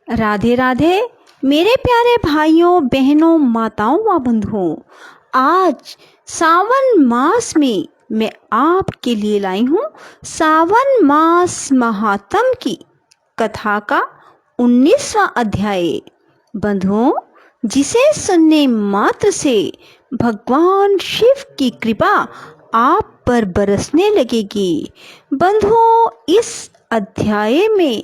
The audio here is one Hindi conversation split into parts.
राधे राधे मेरे प्यारे भाइयों बहनों माताओं व बंधुओं। आज सावन मास में मैं आपके लिए लाई हूँ सावन मास महात्म की कथा का 19वां अध्याय। बंधुओं, जिसे सुनने मात्र से भगवान शिव की कृपा आप पर बरसने लगेगी। बंधुओं, इस अध्याय में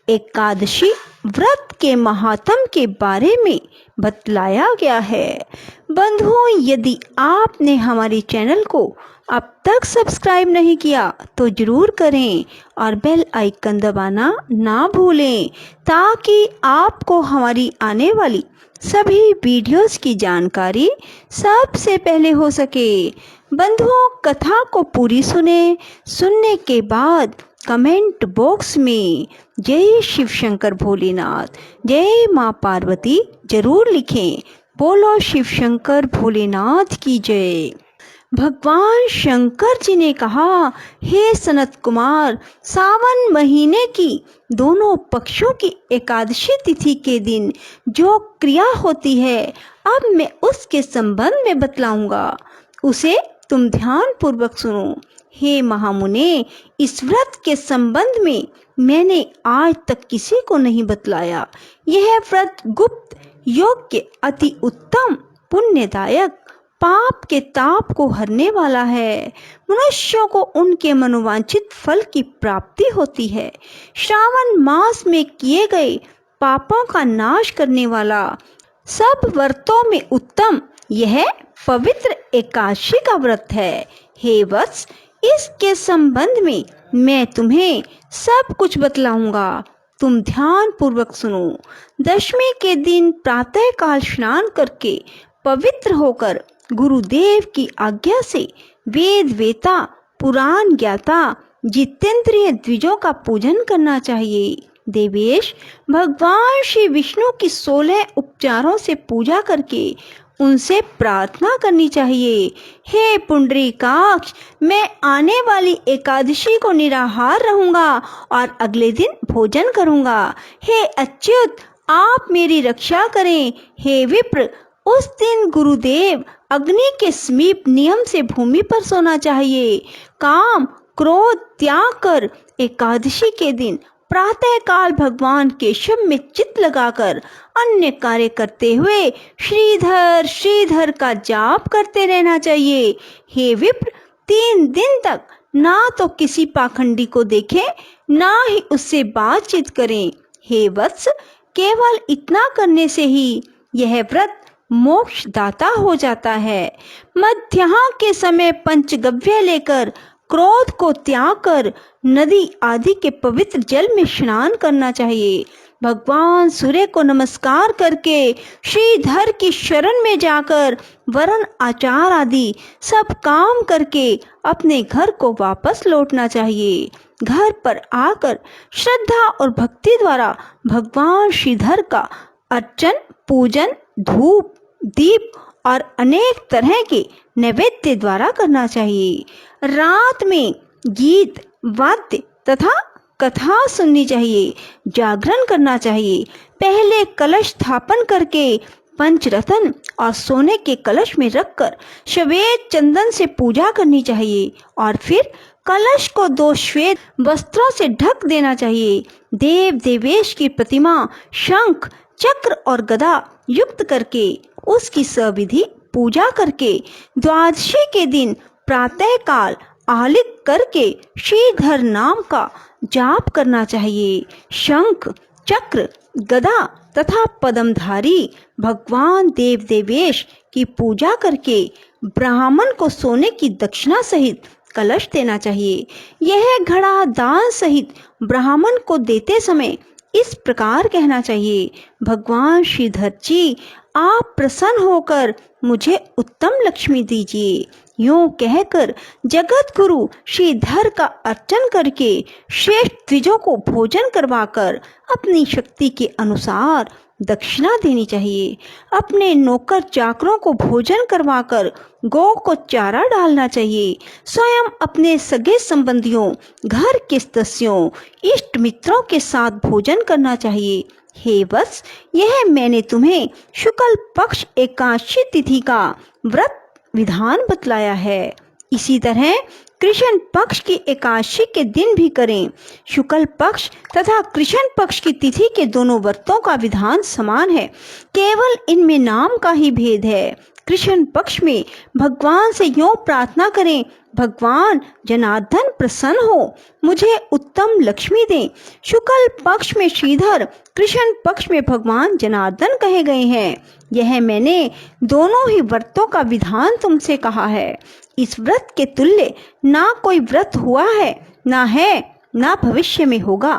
एकादशी व्रत के महात्म के बारे में बतलाया गया है। बंधुओं, यदि आपने हमारे चैनल को अब तक सब्सक्राइब नहीं किया तो जरूर करें और बेल आइकन दबाना ना भूलें ताकि आपको हमारी आने वाली सभी वीडियोस की जानकारी सबसे पहले हो सके। बंधुओं, कथा को पूरी सुनने के बाद कमेंट बॉक्स में जय शिव शंकर भोलेनाथ, जय माँ पार्वती जरूर लिखें। बोलो शिव शंकर भोलेनाथ की जय। भगवान शंकर जी ने कहा, हे सनत कुमार, सावन महीने की दोनों पक्षों की एकादशी तिथि के दिन जो क्रिया होती है, अब मैं उसके संबंध में बतलाऊंगा, उसे तुम ध्यान पूर्वक सुनो। हे महामुने, इस व्रत के संबंध में मैंने आज तक किसी को नहीं बतलाया। यह व्रत गुप्त योग्य अति उत्तम पुण्यदायक पाप के ताप को हरने वाला है। मनुष्यों को उनके मनोवांछित फल की प्राप्ति होती है। श्रावण मास में किए गए पापों का नाश करने वाला सब व्रतों में उत्तम यह पवित्र एकादशी का व्रत है। हे वत्स, इसके संबंध में मैं तुम्हें सब कुछ बतलाऊंगा, तुम ध्यान पूर्वक सुनो। दशमी के दिन प्रातः काल स्नान करके पवित्र होकर गुरुदेव की आज्ञा से वेद वेता पुराण ज्ञाता जितेंद्रिय द्विजों का पूजन करना चाहिए। देवेश, भगवान श्री विष्णु की 16 उपचारों से पूजा करके उनसे प्रार्थना करनी चाहिए। हे पुंडरीकाक्ष, मैं आने वाली एकादशी को निराहार रहूंगा और अगले दिन भोजन करूंगा। हे अच्युत, आप मेरी रक्षा करें। हे विप्र, उस दिन गुरुदेव अग्नि के समीप नियम से भूमि पर सोना चाहिए। काम क्रोध त्याग कर एकादशी के दिन प्रातः काल भगवान केशव में चित्त लगाकर अन्य कार्य करते हुए श्रीधर श्रीधर का जाप करते रहना चाहिए। हे विप्र, 3 दिन तक ना तो किसी पाखंडी को देखें, ना ही उससे बातचीत करें। हे वत्स, केवल इतना करने से ही यह व्रत मोक्षदाता हो जाता है। मध्याह्न के समय पंचगव्य लेकर क्रोध को त्याग कर नदी आदि के पवित्र जल में स्नान करना चाहिए। भगवान सूर्य को नमस्कार करके श्रीधर की शरण में जाकर वरण आचार आदि सब काम करके अपने घर को वापस लौटना चाहिए। घर पर आकर श्रद्धा और भक्ति द्वारा भगवान श्रीधर का अर्चन पूजन धूप दीप और अनेक तरह के नैवेद्य द्वारा करना चाहिए। रात में गीत वाद्य तथा कथा सुननी चाहिए, जागरण करना चाहिए। पहले कलश स्थापन करके पंचरत्न और सोने के कलश में रखकर श्वेत चंदन से पूजा करनी चाहिए और फिर कलश को 2 श्वेत वस्त्रों से ढक देना चाहिए। देव देवेश की प्रतिमा शंख चक्र और गदा युक्त करके उसकी सविधि पूजा करके द्वादशी के दिन प्रातः काल आलिक करके श्रीधर नाम का जाप करना चाहिए। शंख चक्र गदा तथा पद्मधारी भगवान देव देवेश की पूजा करके ब्राह्मण को सोने की दक्षिणा सहित कलश देना चाहिए। यह घड़ा दान सहित ब्राह्मण को देते समय इस प्रकार कहना चाहिए, भगवान श्रीधर जी, आप प्रसन्न होकर मुझे उत्तम लक्ष्मी दीजिए। यूं कहकर जगत गुरु श्रीधर का अर्चन करके श्रेष्ठ द्विजों को भोजन करवाकर अपनी शक्ति के अनुसार दक्षिणा देनी चाहिए। अपने नौकर चाकरों को भोजन करवाकर गौ को चारा डालना चाहिए। स्वयं अपने सगे संबंधियों, घर के सदस्यों, इष्ट मित्रों के साथ भोजन करना चाहिए। हे वत्स, यह मैंने तुम्हें शुक्ल पक्ष एकादशी तिथि का व्रत विधान बतलाया है। इसी तरह कृष्ण पक्ष की एकादशी के दिन भी करें। शुक्ल पक्ष तथा कृष्ण पक्ष की तिथि के दोनों व्रतों का विधान समान है, केवल इनमें नाम का ही भेद है। कृष्ण पक्ष में भगवान से यूं प्रार्थना करें, भगवान जनार्दन प्रसन्न हो, मुझे उत्तम लक्ष्मी दें। शुक्ल पक्ष में श्रीधर, कृष्ण पक्ष में भगवान जनार्दन कहे गए हैं। यह मैंने दोनों ही व्रतों का विधान तुमसे कहा है। इस व्रत के तुल्य ना कोई व्रत हुआ है, ना है, ना भविष्य में होगा।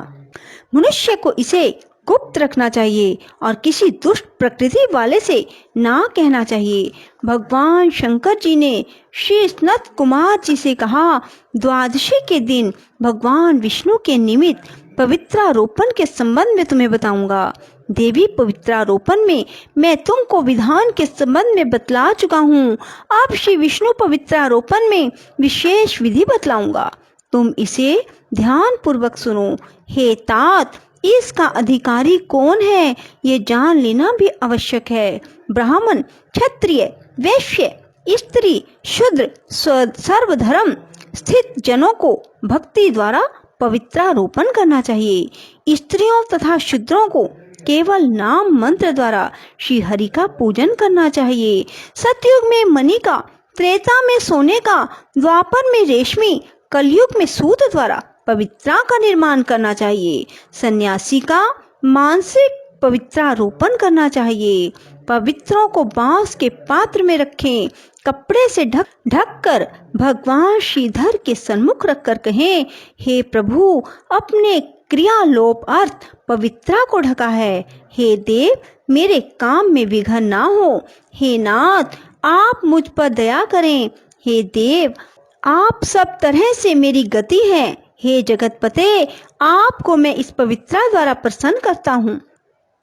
मनुष्य को इसे गुप्त रखना चाहिए और किसी दुष्ट प्रकृति वाले से ना कहना चाहिए। भगवान शंकर जी ने श्री सनत कुमार जी से कहा, द्वादशी के दिन भगवान विष्णु के निमित्त पवित्रारोपण के संबंध में तुम्हें बताऊंगा। देवी पवित्रारोपण में मैं तुमको विधान के संबंध में बतला चुका हूँ। अब श्री विष्णु पवित्रारोपण में विशेष विधि बतलाऊंगा, तुम इसे ध्यान पूर्वक सुनो। हे तात, इसका अधिकारी कौन है ये जान लेना भी आवश्यक है। ब्राह्मण, क्षत्रिय, वैश्य, स्त्री, शूद्र, सर्वधर्म स्थित जनों को भक्ति द्वारा पवित्रारोपण करना चाहिए। स्त्रियों तथा शूद्रों को केवल नाम मंत्र द्वारा श्री हरि का पूजन करना चाहिए। सतयुग में मणि का, त्रेता में सोने का, द्वापर में रेशमी, कलयुग में सूत द्वारा पवित्रा का निर्माण करना चाहिए। सन्यासी का मानसिक पवित्रारोपण करना चाहिए। पवित्रों को बांस के पात्र में रखें, कपड़े से ढक कर भगवान श्रीधर के सन्मुख रखकर कहें, हे प्रभु, अपने क्रियालोप अर्थ पवित्रा को ढका है। हे देव, मेरे काम में विघ्न ना हो। हे नाथ, आप मुझ पर दया करें। हे देव, आप सब तरह से मेरी गति है। हे जगतपते, आपको मैं इस पवित्रा द्वारा प्रसन्न करता हूँ।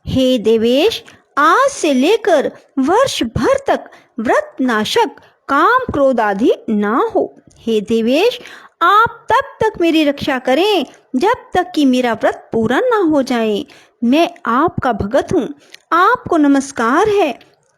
हे देवेश, आज से लेकर वर्ष भर तक व्रत नाशक काम क्रोध आदि ना हो। हे देवेश, आप तब तक मेरी रक्षा करें जब तक कि मेरा व्रत पूरा ना हो जाए। मैं आपका भगत हूँ, आपको नमस्कार है।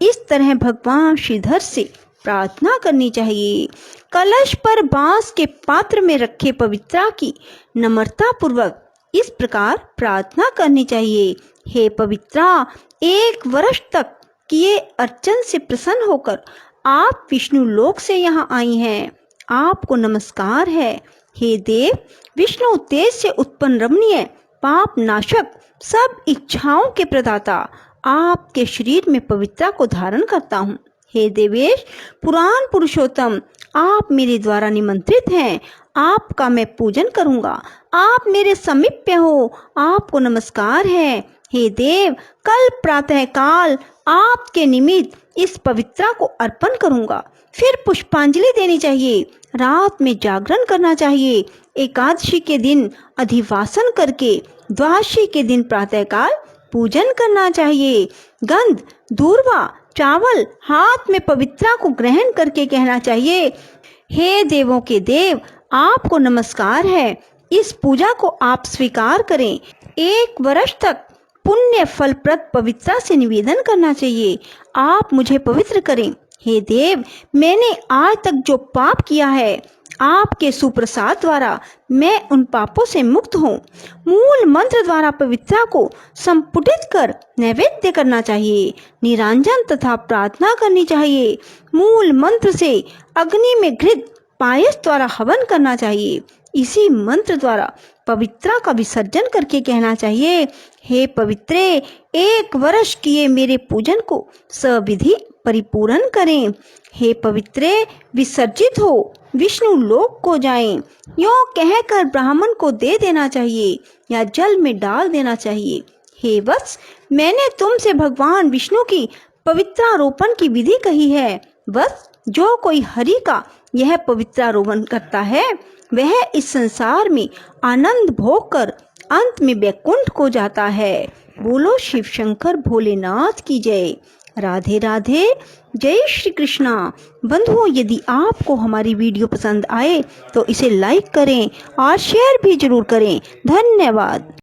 इस तरह भगवान श्रीधर से प्रार्थना करनी चाहिए। कलश पर बांस के पात्र में रखे पवित्रा की नम्रता पूर्वक इस प्रकार प्रार्थना करनी चाहिए। हे पवित्रा, 1 वर्ष तक किए अर्चन से प्रसन्न होकर आप विष्णु लोक से यहाँ आई हैं। आपको नमस्कार है। हे देव, विष्णु तेज से उत्पन्न रमणीय पाप नाशक सब इच्छाओं के प्रदाता आपके शरीर में पवित्रा को धारण करता हूँ। हे देवेश, पुराण पुरुषोत्तम, आप मेरे द्वारा निमंत्रित हैं। आपका मैं पूजन करूँगा। आप मेरे समीप्य हो, आपको नमस्कार है। हे देव, कल प्रातः काल आपके निमित्त इस पवित्रा को अर्पण करूँगा। फिर पुष्पांजलि देनी चाहिए। रात में जागरण करना चाहिए। एकादशी के दिन अधिवासन करके द्वादशी के दिन प्रातःकाल पूजन करना चाहिए। गंध, दूर्वा, चावल हाथ में पवित्रा को ग्रहण करके कहना चाहिए, हे देवों के देव, आपको नमस्कार है। इस पूजा को आप स्वीकार करें। 1 वर्ष तक पुण्य फलप्रद पवित्रा से निवेदन करना चाहिए। आप मुझे पवित्र करें। हे देव, मैंने आज तक जो पाप किया है, आपके सुप्रसाद द्वारा मैं उन पापों से मुक्त हूँ। मूल मंत्र द्वारा पवित्रा को संपुटित कर नैवेद्य करना चाहिए। निरांजन तथा प्रार्थना करनी चाहिए। मूल मंत्र से अग्नि में घृत पायस द्वारा हवन करना चाहिए। इसी मंत्र द्वारा पवित्रा का विसर्जन करके कहना चाहिए, हे पवित्रे, 1 वर्ष किए मेरे पूजन को सविधि परिपूर्ण करें। हे पवित्रे, विसर्जित हो, विष्णु लोक को जाएं। यों कहकर ब्राह्मण को दे देना चाहिए या जल में डाल देना चाहिए। हे वत्स, मैंने तुमसे भगवान विष्णु की पवित्रारोपण की विधि कही है। बस जो कोई हरि का यह पवित्र आरोहण करता है वह इस संसार में आनंद भोग कर अंत में वैकुंठ को जाता है। बोलो शिव शंकर भोलेनाथ की जय। राधे राधे, जय श्री कृष्णा। बंधुओं, यदि आपको हमारी वीडियो पसंद आए तो इसे लाइक करें और शेयर भी जरूर करें। धन्यवाद।